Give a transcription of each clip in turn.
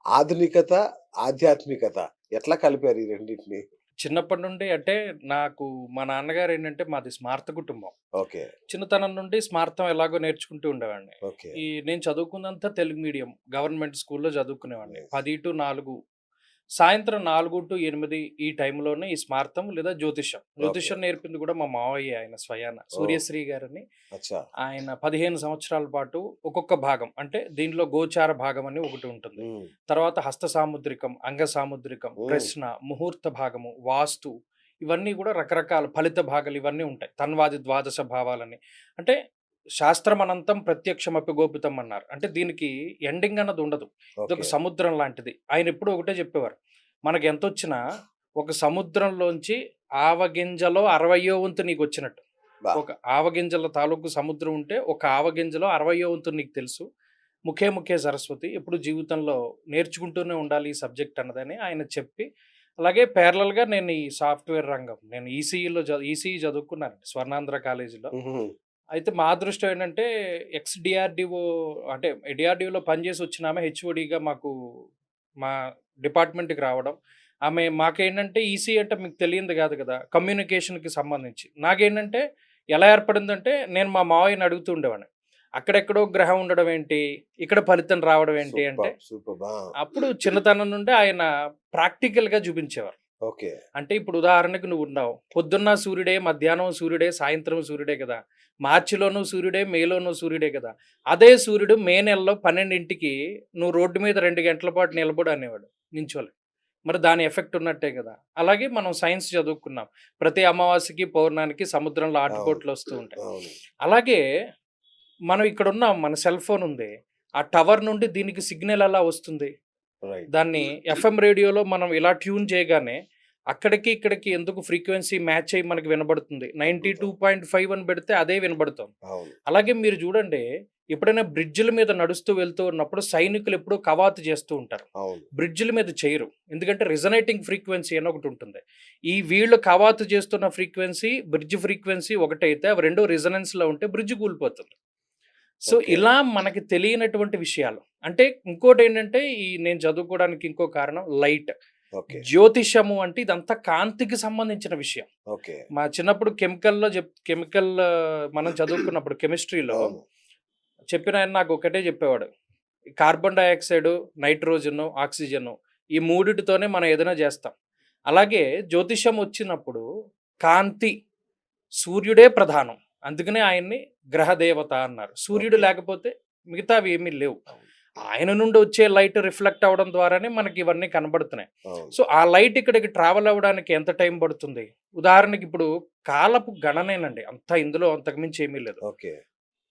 ఆధునికత, ఆధ్యాత్మికత ఎట్లా కలిపారు ఈ రెండిటిని? చిన్నప్పటి నుండి అంటే నాకు మా నాన్నగారు ఏంటంటే మాది స్మార్త కుటుంబం. ఓకే. చిన్నతనం నుండి స్మార్తం ఎలాగో నేర్చుకుంటూ ఉండేవాడిని. ఓకే. నేను చదువుకుందంతా తెలుగు మీడియం. గవర్నమెంట్ స్కూల్‌లో చదువుకునేవాడిని. నైస్. 10-4 సాయంత్రం 4-8 ఈ టైంలోనే ఈ స్మార్తం లేదా జ్యోతిష్యం. ఓకే. జ్యోతిష్యం నేర్పింది కూడా మా మావయ్య ఆయన స్వయాన. ఓహ్! సూర్యశ్రీ గారని అచ్చా! ఆయన 15 సంవత్సరాల పాటు ఒక్కొక్క భాగం అంటే దీనిలో గోచార భాగం అని ఒకటి ఉంటుంది. హ్మ్. తర్వాత హస్త సాముద్రికం, అంగ సాముద్రికం, హ్మ్. ప్రశ్న, ముహూర్త భాగము, వాస్తు ఇవన్నీ కూడా రకరకాల ఫలిత భాగాలు ఇవన్నీ ఉంటాయి. తన్వాది ద్వాదశ భావాలని. అంటే శాస్త్రం అనంతం ప్రత్యక్షమపి గోపితం అన్నారు. అంటే దీనికి ఎండింగ్ అన్నది ఉండదు. ఇదొక ఓకే. సముద్రం లాంటిది. ఆయన ఎప్పుడూ ఒకటే చెప్పేవారు. మనకి ఎంతొచ్చినా ఒక సముద్రంలోంచి ఆవగింజలో 60వ వంతు నీకొచ్చినట్టు. బా! ఒక ఆవగింజల తాలూకు సముద్రం ఉంటే, ఒక ఆవగింజలో 60వ వంతు నీకు తెలుసు. ముఖే ముఖే సరస్వతి. ఎప్పుడు జీవితంలో నేర్చుకుంటూనే ఉండాలి ఈ సబ్జెక్ట్ అన్నదని ఆయన చెప్పి, అలాగే ప్యారలల్‌గా నేను ఈ సాఫ్ట్‌వేర్ రంగం నేను ఈసీఈ చదువుకున్నానండి స్వర్ణాంధ్ర కాలేజీలో. హుహు. అయితే మా అదృష్టం ఏంటంటే ఎక్స్ డీఆర్‌డీఓ అంటే డీఆర్‌డీఓలో పనిచేసి వచ్చినామె హెచ్ఓడిగా మాకు మా డిపార్ట్మెంట్‌కి రావడం. ఆమె మాకేంటంటే ఈసీ అంటే మీకు తెలియంది కాదు కదా! కమ్యూనికేషన్‌కి సంబంధించి. నాకేంటంటే ఎలా ఏర్పడిందంటే నేను మా మావయ్యని అడుగుతూ ఉండేవాడిని. అక్కడెక్కడో గ్రహం ఉండడం ఏంటి? ఇక్కడ ఫలితం రావడం ఏంటి? అంటే సూపర్బ్! సూపర్బ్! ఆ! అప్పుడు చిన్నతనం నుండే ఆయన ప్రాక్టికల్‌గా చూపించేవారు. ఓకే. అంటే ఇప్పుడు ఉదాహరణకు నువ్వున్నావు. పొద్దున్న సూర్యుడే, మధ్యాహ్నం సూర్యుడే, సాయంత్రం సూర్యుడే కదా! మార్చిలోనూ సూర్యుడే, మేలోనూ సూర్యుడే కదా! అదే సూర్యుడు మే నెలలో 12కి నువ్వు రోడ్డు మీద 2 గంటల పాటు నిలబడు అనేవాడు నించోలే. మరి దాని ఎఫెక్ట్ ఉన్నట్టే కదా! అలాగే మనం సైన్స్ చదువుకున్నాం. ప్రతి అమావాస్యకి, పౌర్ణానికి సముద్రంలో అవును. ఆటుపోట్లొస్తూ ఉంటాయి. అవును. అలాగే మనం ఇక్కడున్నాం. మన సెల్ ఫోన్ ఉంది. ఆ టవర్ నుండి దీనికి సిగ్నల్ ఎలా వస్తుంది? రైట్. దాన్ని ఎఫ్ఎం రేడియోలో మనం ఇలా ట్యూన్ చేయగానే అక్కడికి, ఇక్కడికి ఎందుకు ఫ్రీక్వెన్సీ మ్యాచ్ అయ్యి మనకు వినబడుతుంది. అద్భుతం. 92.5 అని పెడితే అదే వినబడుతోంది. అవును. అలాగే మీరు చూడండి ఎప్పుడైనా బ్రిడ్జిల మీద నడుస్తూ వెళ్తూ ఉన్నప్పుడు సైనికులు ఎప్పుడూ కవాతు చేస్తూ ఉంటారు. అవును. బ్రిడ్జిల మీద చేయరు. ఎందుకంటే రెసొనేటింగ్ ఫ్రీక్వెన్సీ అని ఒకటుంటుంది. ఈ వీళ్ళు కవాతు చేస్తున్న ఫ్రీక్వెన్సీ, బ్రిడ్జ్ ఫ్రీక్వెన్సీ ఒకటైతే అవి 2 రెసొనెన్స్‌లో ఉంటే బ్రిడ్జ్ కూలిపోతుంది. So, okay. ఇలా మనకి తెలియనటువంటి విషయాలు. అంటే ఇంకోటేంటంటే నేను చదువుకోవడానికి ఇంకో కారణం లైట్. ఓకే. జ్యోతిషము అంటే ఇదంతా కాంతికి సంబంధించిన విషయం. ఓకే. మా చిన్నప్పుడు కెమికల్ మనం చదువుకున్నప్పుడు కెమిస్ట్రీలో అవును. చెప్పినాయన నాకు ఒకటే చెప్పేవాడు. కార్బన్ డయాక్సైడు, నైట్రోజను, ఆక్సిజను ఈ మూడిటితోనే మనం ఏదైనా చేస్తాం. అలాగే జ్యోతిష్యం వచ్చినప్పుడు కాంతి, సూర్యుడే ప్రధానం. అందుకనే ఆయన్ని గ్రహదేవత అన్నారు. సూర్యుడు ఓకే. లేకపోతే మిగతావి ఏమీ లేవు. అవును. ఆయన నుండి వచ్చే లైట్ రిఫ్లెక్ట్ అవ్వడం ద్వారానే మనకి ఇవన్నీ కనబడుతున్నాయి. అవును. సో, ఆ లైట్ ఇక్కడికి ట్రావెల్ అవ్వడానికి ఎంత టైం పడుతుంది? ఉదాహరణకి ఇప్పుడు కాలపు గణనేనండి. ఇందులో అంతకు మించి ఏమీ లేదు. ఓకే.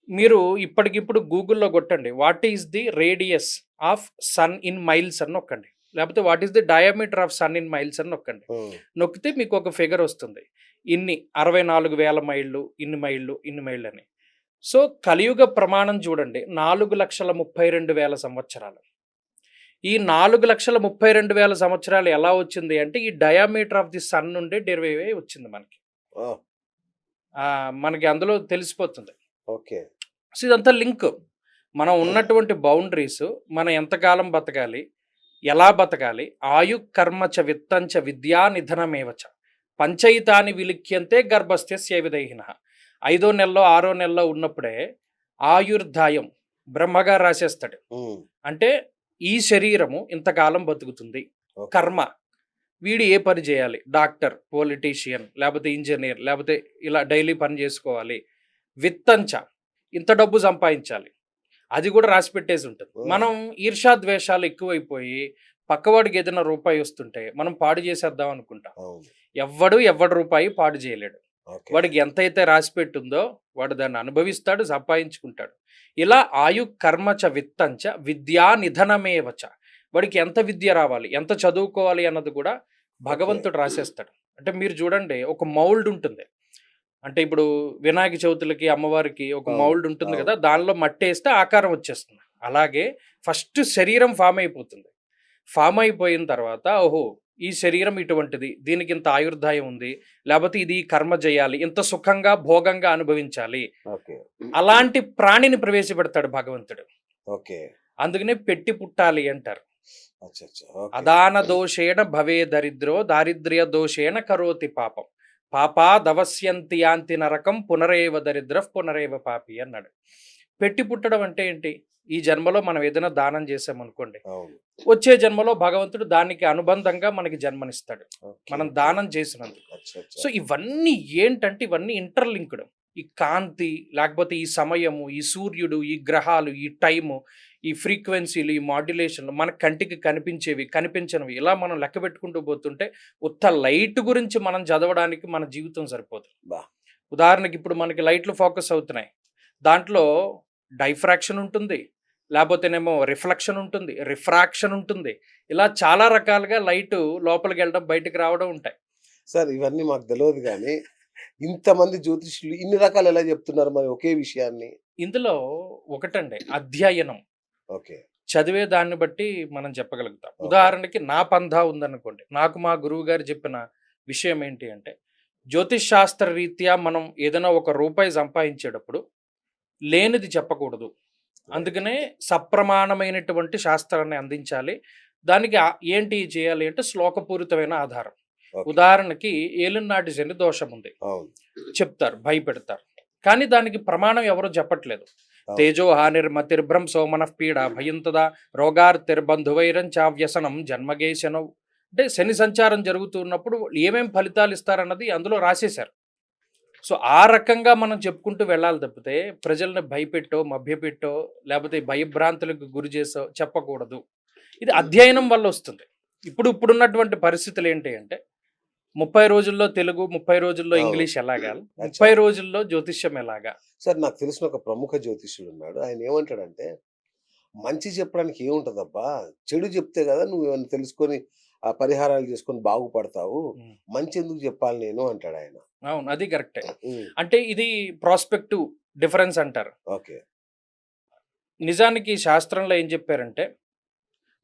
మీరు ఇప్పటికిప్పుడు గూగుల్‌లో కొట్టండి. What is the radius of sun in miles అని నొక్కండి. లేకపోతే what is the diameter of sun in miles అని నొక్కండి. హ్మ్. నొక్కితే మీకు ఒక ఫిగర్ వస్తుంది. ఇన్ని 64,000 మైళ్ళు, ఇన్ని మైళ్ళు, ఇన్ని మైళ్ళని. సో, కలియుగ ప్రమాణం చూడండి 4,32,000 సంవత్సరాలు. ఈ 4,32,000 సంవత్సరాలు ఎలా వచ్చింది అంటే ఈ డయామీటర్ ఆఫ్ ది సన్ నుండే డెరైవ్ అయ్యి వచ్చింది మనకి. ఓహ్! మనకి అందులో తెలిసిపోతుంది. ఓకే. సో, ఇదంతా లింక్. మనం ఉన్నటువంటి బౌండరీస్ మనం ఎంతకాలం బతకాలి? ఎలా బతకాలి? ఆయు కర్మ చ విత్తం చ విద్యా నిధనమేవ చ. పంచైతాని విలిఖ్యంతే గర్భస్థ్యస్య విదైహినః. 5వ నెలలో, 6వ నెలలో ఉన్నప్పుడే ఆయుర్దాయం బ్రహ్మగారు రాసేస్తాడు. హ్మ్. అంటే ఈ శరీరము ఇంతకాలం బతుకుతుంది. ఓకే. కర్మ వీడు ఏ పని చేయాలి? డాక్టర్, పొలిటీషియన్, లేకపోతే ఇంజినీర్, లేకపోతే ఇలా డైలీ పని చేసుకోవాలి. విత్తంచ ఇంత డబ్బు సంపాదించాలి. అది కూడా రాసి పెట్టేసి ఉంటుంది. ఓహ్! మనం ఈర్ష్యాద్వేషాలు ఎక్కువైపోయి పక్కవాడికి ఏదైనా రూపాయి వస్తుంటే మనం పాడు చేసేద్దాం అనుకుంటాం. అవును. ఎవ్వడి రూపాయి పాడు చేయలేడు. ఓకే. వాడికి ఎంతైతే రాసి పెట్టుందో వాడు దాన్ని అనుభవిస్తాడు, సంపాదించుకుంటాడు. ఇలా ఆయు కర్మచ విత్తంచ విద్యా నిధనమేవచ. వాడికి ఎంత విద్య రావాలి, ఎంత చదువుకోవాలి అన్నది కూడా ఓకే. భగవంతుడు రాసేస్తాడు. అంటే మీరు చూడండి ఒక మౌల్డ్ ఉంటుంది. అంటే ఇప్పుడు వినాయక చవితులకి, అమ్మవారికి ఒక అవును. మౌల్డ్ ఉంటుంది అవును. కదా! దానిలో మట్టేస్తే ఆకారం వచ్చేస్తుంది. అలాగే ఫస్ట్ శరీరం ఫార్మ్ అయిపోతుంది. ఫార్మ్ అయిపోయిన తర్వాత ఓహో! ఈ శరీరం ఇటువంటిది. దీనికింత ఆయుర్దాయం ఉంది. లేపోతే ఇది కర్మ జేయాలి. ఇంత సుఖంగా, భోగంగా అనుభవించాలి. ఓకే. అలాంటి ప్రాణిని ప్రవేశపెడతాడు భగవంతుడు. ఓకే. అందుకనే పెట్టి పుట్టాలి అంటారు. అచ్చచ్చా! ఓకే. అదాన దోషేణ భవే దరిద్రో దారిద్ర్య దోషేణ కరోతి పాపం. పాపాదవస్యంతి యాంతి నరకం పునరేవ దరిద్ర పునరేవ పాపి అన్నాడు. పెట్టి పుట్టడం అంటే ఏంటి? ఈ జన్మలో మనం ఏదైనా దానం చేసామనుకోండి, అవును. వచ్చే జన్మలో భగవంతుడు దానికి అనుబంధంగా మనకి జన్మనిస్తాడు. ఓకే. మనం ఓకే. దానం చేసినందుకు. అచ్చచ్చా! సో ఇవన్నీ ఏంటంటే ఇవన్నీ ఇంటర్లింక్డ్. ఈ కాంతి, లేకపోతే ఈ సమయము, ఈ సూర్యుడు, ఈ గ్రహాలు, ఈ టైము, ఈ ఫ్రీక్వెన్సీలు, ఈ మాడ్యులేషన్లు మన కంటికి కనిపించేవి, కనిపించనివి ఇలా మనం లెక్క పెట్టుకుంటూ పోతుంటే ఉత్త లైట్ గురించి మనం చదవడానికి మన జీవితం సరిపోదు. బా! ఉదాహరణకి ఇప్పుడు మనకి లైట్లు ఫోకస్ అవుతున్నాయి. దాంట్లో డైఫ్రాక్షన్ ఉంటుంది. లేపోతేనేమో రిఫ్లెక్షన్ ఉంటుంది. రిఫ్రాక్షన్ ఉంటుంది. ఇలా చాలా రకాలుగా లైటు లోపలికెళ్ళడం, బయటికి రావడం ఉంటాయి. సార్ ఇవన్నీ మాకు తెలవదు గానీ, ఇంతమంది జ్యోతిష్యులు ఇన్ని రకాలు ఎలా చెప్తున్నారు మరి ఒకే విషయాన్ని? ఇందులో ఒకటండి అధ్యయనం. ఓకే. చదివే దాన్ని బట్టి మనం చెప్పగలుగుతాం. ఓకే. ఉదాహరణకి నా పంథా ఉందనుకోండి. నాకు మా గురువుగారు చెప్పిన విషయం ఏంటి అంటే, జ్యోతిష్ శాస్త్ర రీత్యా మనం ఏదైనా ఒక రూపాయి సంపాదించేటప్పుడు లేనిది చెప్పకూడదు. అందుకనే సప్రమాణమైనటువంటి శాస్త్రాన్ని అందించాలి. దానికి ఏంటి చేయాలి అంటే శ్లోకపూరితమైన ఆధారం. ఓకే. ఉదాహరణకి ఏలినాటి శని దోషం ఉంది. అవును. చెప్తారు, భయపెడతారు. కానీ దానికి ప్రమాణం ఎవరు చెప్పట్లేదు. అవును. తేజో హానిర్మతిర్భ్రంశో మనఃపీడ భయంతదా రోగార్తిర్బంధువైరం చావ్యసనం జన్మగేశనం. అంటే శని సంచారం జరుగుతున్నప్పుడు ఏమేం ఫలితాలు ఇస్తారన్నది అందులో రాసేశారు. సో ఆ రకంగా మనం చెప్పుకుంటూ వెళ్ళాలి తప్పితే ప్రజల్ని భయపెట్టో, మభ్యపెట్టో, లేకపోతే భయభ్రాంతులకు గురి చేసో చెప్పకూడదు. ఇది అధ్యయనం వల్ల వస్తుంది. ఇప్పుడున్నటువంటి పరిస్థితులు ఏంటి అంటే 30 రోజుల్లో తెలుగు, 30 రోజుల్లో అవును. ఇంగ్లీష్ ఎలాగా, అచ్చా! 30 రోజుల్లో జ్యోతిష్యం ఎలాగా. సార్ నాకు తెలిసిన ఒక ప్రముఖ జ్యోతిష్యుడున్నాడు. ఆయన ఏమంటాడంటే, మంచి చెప్పడానికి ఏముంటదబ్బా! చెడు చెప్తే గదా నువ్వేమన్నా తెలుసుకొని పరిహారాలు చేసుకొని బాగుపడతావు. హ్మ్. మంచెందుకు చెప్పాలి నేను అంటాడాయన. అవును. అది కరెక్టే. హ్మ్. అంటే ఇది ప్రాస్పెక్టివ్ డిఫరెన్స్ అంటారు. ఓకే. నిజానికి శాస్త్రంలో ఏం చెప్పారంటే,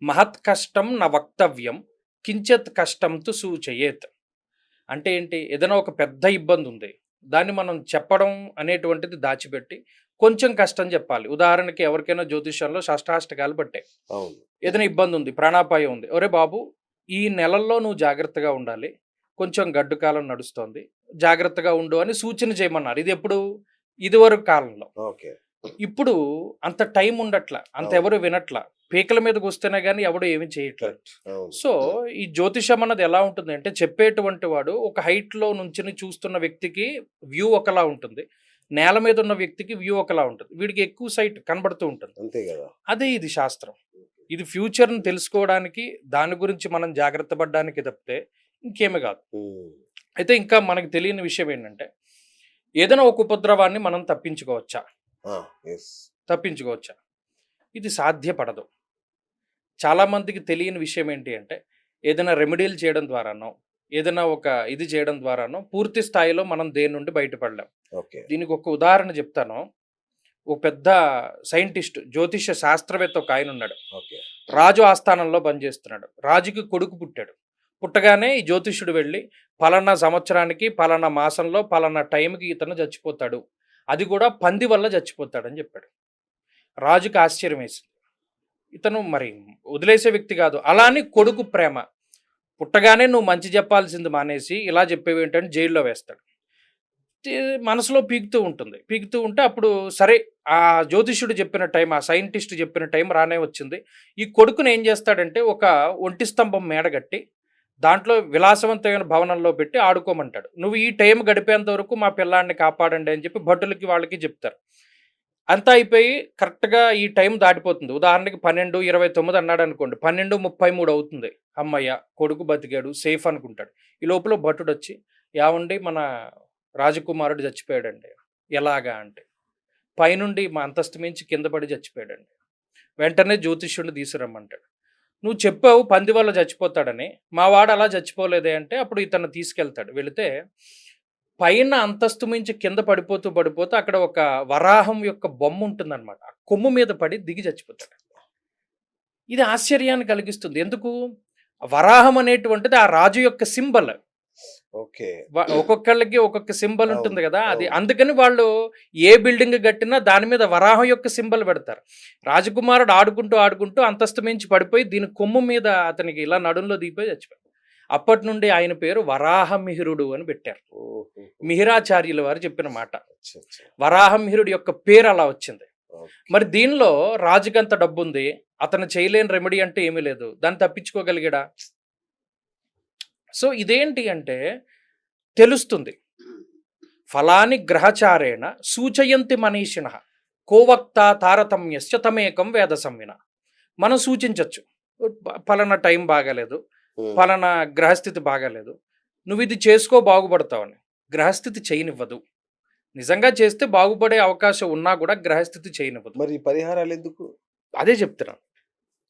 మహత్ కష్టం న వక్తవ్యం కించిత్ కష్టం తు సూచయేత్. అంటే ఏంటి? ఏదైనా ఒక పెద్ద ఇబ్బంది ఉంది. దాన్ని మనం చెప్పడం అనేటువంటిది దాచిపెట్టి కొంచెం కష్టం చెప్పాలి. ఉదాహరణకి ఎవరికైనా జ్యోతిష్యంలో షష్టాష్టకాలు పట్టాయి. అవును. ఏదైనా ఇబ్బంది ఉంది, ప్రాణాపాయం ఉంది. ఒరే బాబు! ఈ నెలల్లో నువ్వు జాగ్రత్తగా ఉండాలి. కొంచెం గడ్డు కాలం నడుస్తోంది. జాగ్రత్తగా ఉండు అని సూచన చేయమన్నారు. ఇది ఎప్పుడు? ఇదివరకు కాలంలో. ఓకే. ఇప్పుడు అంత టైం ఉండట్ల. అంత అవును. ఎవరు వినట్ల. పీకల మీదకొస్తేనే గాని ఎవడు ఏమి చేయట్లేదు. కరెక్ట్. అవును. సో, ఈ జ్యోతిషం అన్నది ఎలా ఉంటుందంటే, చెప్పేటువంటి వాడు ఒక హైట్‌లో నుంచొని చూస్తున్న వ్యక్తికి వ్యూ ఒకలా ఉంటుంది. నేల మీద ఉన్న వ్యక్తికి వ్యూ ఒకలా ఉంటుంది. వీడికి ఎక్కువ సైట్ కనబడుతూ ఉంటుంది. అంతే గదా! అదే ఇది శాస్త్రం. ఇది ఫ్యూచర్‌ని తెలుసుకోవడానికి, దాని గురించి మనం జాగ్రత్త పడడానికి తప్పితే ఇంకేమి కాదు. హ్మ్. అయితే ఇంకా మనకు తెలియని విషయం ఏంటంటే, ఏదైనా ఒక ఉపద్రవాన్ని మనం తప్పించుకోవచ్చా? ఆ! యెస్. తప్పించుకోవచ్చా? ఇది సాధ్యపడదు. చాలామందికి తెలియని విషయం ఏంటి అంటే, ఏదైనా రెమెడీలు చేయడం ద్వారానో, ఏదైనా ఒక ఇది చేయడం ద్వారానో పూర్తి స్థాయిలో మనం దేని నుండి బయటపడలేం. ఓకే. దీనికి ఒక ఉదాహరణ చెప్తాను. ఒక పెద్ద సైంటిస్ట్, జ్యోతిష శాస్త్రవేత్త ఒక ఆయనున్నాడు. ఓకే. రాజు ఆస్థానంలో పనిచేస్తున్నాడు. రాజుకి కొడుకు పుట్టాడు. పుట్టగానే ఈ జ్యోతిష్యుడు వెళ్ళి, పలానా సంవత్సరానికి, పలానా మాసంలో, పలానా టైంకి ఇతను చచ్చిపోతాడు. అది కూడా పంది వల్ల చచ్చిపోతాడని చెప్పాడు. రాజుకి ఆశ్చర్యం వేసింది. ఇతను మరి వదిలేసే వ్యక్తి కాదు. అలా అని కొడుకు ప్రేమ. పుట్టగానే నువ్వు మంచి చెప్పాల్సింది మానేసి ఇలా చెప్పేవేంటని జైల్లో వేస్తాడు. మనసులో పీకుతూ ఉంటుంది. పీకుతూ ఉంటే అప్పుడు సరే ఆ జ్యోతిష్యుడు చెప్పిన టైం, ఆ సైంటిస్ట్ చెప్పిన టైం రానే వచ్చింది. ఈ కొడుకుని ఏం చేస్తాడంటే ఒక ఒంటి స్తంభం మేడ కట్టి దాంట్లో విలాసవంతమైన భవనంలో పెట్టి ఆడుకోమంటాడు. నువ్వు ఈ టైం గడిపేంత వరకు మా పిల్లాడిని కాపాడండి అని చెప్పి భటులకి వాళ్ళకి చెప్తారు. అంతా అయిపోయి కరెక్ట్‌గా ఈ టైం దాటిపోతుంది. ఉదాహరణకి 12:29 అన్నాడనుకోండి. 12:33 అవుతుంది. హమ్మయ్య! కొడుకు బతికాడు సేఫ్ అనుకుంటాడు. ఈ లోపల భటుడొచ్చి, "ఏవండీ మన రాజకుమారుడు చచ్చిపోయాడండి." "ఎలాగా?" అంటే, "పైనుండి మా అంతస్తు మించి కింద పడి చచ్చిపోయాడండి." వెంటనే జ్యోతిష్యుడిని తీసుకురమ్మంటాడు. "నువ్వు చెప్పావు పంది వల్ల చచ్చిపోతాడని. మా వాడు అలా చచ్చిపోలేదే" అంటే అప్పుడు ఇతన్ని తీసుకెళ్తాడు. వెళితే పైన అంతస్తు మించి కింద పడిపోతూ, పడిపోతూ అక్కడ ఒక వరాహం యొక్క బొమ్మ ఉంటుందన్నమాట. ఆ కొమ్ము మీద పడి దిగి చచ్చిపోతాడు. ఇది ఆశ్చర్యాన్ని కలిగిస్తుంది. ఎందుకు? వరాహం అనేటువంటిది ఆ రాజు యొక్క సింబల్. ఓకే. ఒక్కొక్కళ్ళకి ఒక్కొక్క సింబల్ అవును. ఉంటుంది కదా! అది అవును. అందుకని వాళ్ళు ఏ బిల్డింగ్ కట్టినా దాని మీద వరాహం యొక్క సింబల్ పెడతారు. రాజకుమారుడు ఆడుకుంటూ, ఆడుకుంటూ అంతస్తు మించి పడిపోయి దీని కొమ్ము మీద అతనికి ఇలా నడుంలో దిగిపోయి చచ్చిపోయాడు. అప్పటి నుండి ఆయన పేరు వరాహమిహిరుడు అని పెట్టారు. ఓహోహో! మిహిరాచార్యుల వారు చెప్పిన మాట. అచ్చా! అచ్చా! వరాహమిహిరుడు యొక్క పేరు అలా వచ్చింది. ఓకే. మరి దీనిలో రాజుకంత డబ్బుంది. అతను చేయలేని రెమెడీ అంటే ఏమీ లేదు. దాన్ని తప్పించుకోగలిగాడా? సో, ఇదేంటి అంటే తెలుస్తుంది. ఫలాని గ్రహచారేణ సూచయంతి మనీషిణః కోవక్త తారతమ్యస్య తమేకం వేద సంవిన. మనం సూచించొచ్చు. పలానా టైం బాగాలేదు. హ్మ్. పలానా గ్రహస్థితి బాగాలేదు. నువ్విది చేసుకో బాగుపడతావని. గ్రహస్థితి చేయనివ్వదు. నిజంగా చేస్తే బాగుపడే అవకాశం ఉన్నా కూడా గ్రహస్థితి చేయనివ్వదు. మరి ఈ పరిహారాలెందుకు? అదే చెప్తున్నాను.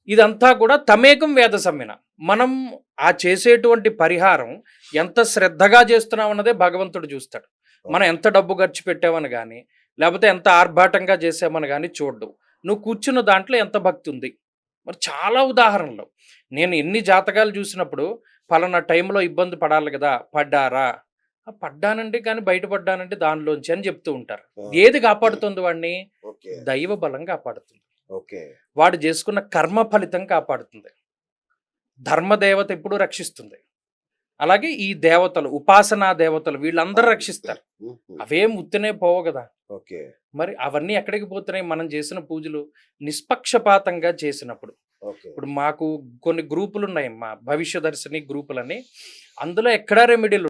ఇదంతా కూడా తమేకం వేద సంవిన. మనం ఆ చేసేటువంటి పరిహారం ఎంత శ్రద్ధగా చేస్తున్నామన్నదే భగవంతుడు చూస్తాడు. మనం ఎంత డబ్బు ఖర్చు పెట్టామని గాని, లేకపోతే ఎంత ఆర్భాటంగా చేసామని గాని చూడ్డు. నువ్వు కూర్చున్న దాంట్లో ఎంత భక్తి ఉంది. మరి చాలా ఉదాహరణలు. నేను ఎన్ని జాతకాలు చూసినప్పుడు పలానా టైంలో ఇబ్బంది పడాలి కదా! పడ్డారా? పడ్డానండి కానీ బయటపడ్డానంటే దానిలోంచి అని చెప్తూ ఉంటారు. ఆ! ఏది కాపాడుతుంది వాడిని? ఓకే. దైవ బలం కాపాడుతుంది. ఓకే. వాడు చేసుకున్న కర్మ ఫలితం కాపాడుతుంది. ధర్మదేవత ఎప్పుడూ రక్షిస్తుంది. అలాగే ఈ దేవతలు, ఉపాసనా దేవతలు వీళ్ళందరూ అవును. రక్షిస్తారు. హుహు. అవేం ఉత్తినే పోవు గదా! ఓకే. మరి అవన్నీ ఎక్కడికి పోతున్నాయి? మనం చేసిన పూజలు నిష్పక్షపాతంగా చేసినప్పుడు. ఓకే. ఇప్పుడు మాకు కొన్ని గ్రూపులున్నాయి. మా భవిష్యదర్శిని గ్రూపులని. అందులో ఎక్కడా రెమెడీలు